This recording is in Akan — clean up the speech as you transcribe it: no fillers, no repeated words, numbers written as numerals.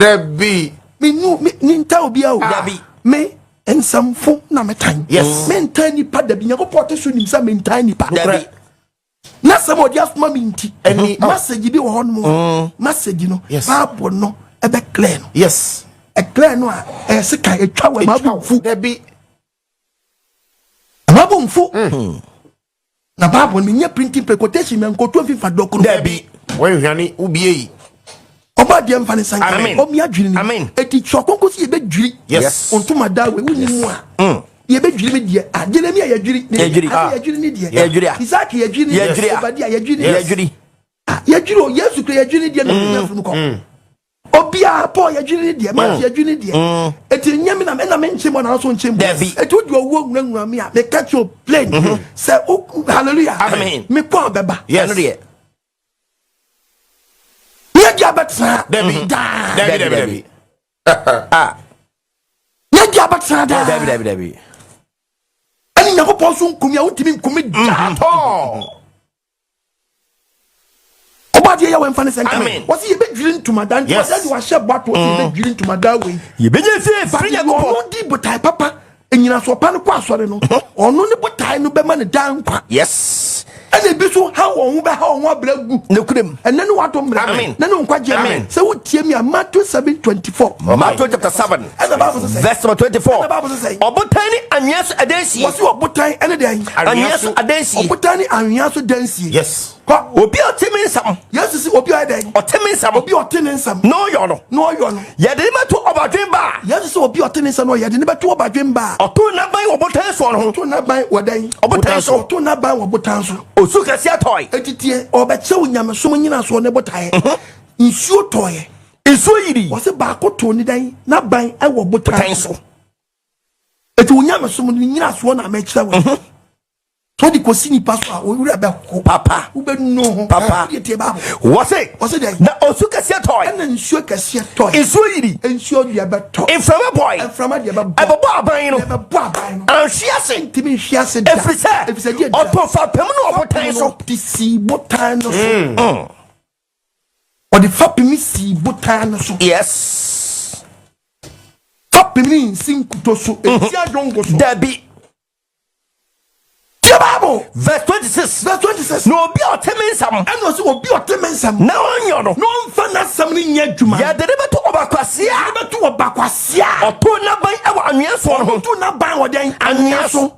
Debbie. Me no me ninta obi a o. Debbie. Me Nsɛm Foo na me tan. Yes. Me ntan nipa Debbie. Nyankopɔn so nim sɛ me ntan nipa. Debbie. Na sɛ mo dia fuma me nti. Any message bi wo hɔ no. Message no. Bible no ebe clear no. Yes. E clear no a se kan etwa we mabumfu. Debbie. Mabumfu. Na Bible me nya printing quotation me nkoto fifa dokoro. Debbie. When hwane ubie. Oba dia mfa ne san. Amen. Adwiri ni. Amen. Eti chokonko si ebe dwiri. Yes. Ontuma dawe wuni mu a. Ye be dwiri me die. Jeremia ye dwiri. Ye dwiri ni die. Ye dwiri. Isaac ye dwiri. Ye dwiri. Obadia ye dwiri. Ye dwiri. Ye dwiri o Yesu kre ye dwiri die na funu ko. Obia Paul ye dwiri die. Ma ye dwiri die. Eti nyame na me nchemo na so nchemo. Eti odi owo nwura me a me catch your plane. Say hallelujah. Amen. Me ko beba. Yes. Die. Yabatra Debbie. Yabatra Debbie. Ani Nyankopɔn so nkumi a wotimi nkumi dato. Obadi ya wen fane senka. Wasi ye be dwiri ntuma dan. Wasi wa hye bato ye be dwiri ntuma da we. Ye be je se free Nyankopɔn. Di botai papa. Enyina so pa no kwa asore no. Ono ne botai no be ma ne dan kwa. Yes. And the bisu how on be how on bragu no kudem and then what on Amen. Then on kwaje so what tie me Matthew 7:24 Matthew chapter 7 verse 24 obotani anwiaso adansi wasi obotan ene den anwiaso adansi obotani anwiaso dansi yes obi otemi nsam yes si obi adan otemi nsam obi otemi nsam no yo no ye de me to obadwen ba yes si obi otemi nsam no ye de me to obadwen ba oto na ban obotan so no to na ban wodan obotan so to na ban obotan so osu kase toy etitie obeche unyame so nyina so ne botae nsuo toy nsuo yiri wose ba ko to ni dan na ban e wo botan so eti unyame so nyina so na mechira we to di ko sini paso a owura be ko papa ube no papa etie ba wose den na osu kase toy na nsuo kase toy nsuo yiri nsuo dia be to inframa boy inframa dia be ebo aban no be aban no anhwiase ntimi hwiase da efrise dia otofa pem no obotan so ti si botan no so or the fapimi si botan no so yes fapimi sinkuto so eti adongo so Debbie Bible verse 26 no obi otemi nsam and no so obi otemi nsam na onyo no mfa na sam ni nya dwuma ya de beto obakwasea oto na ban oto na ban e wa anwea so no oto na ban wo den anwea so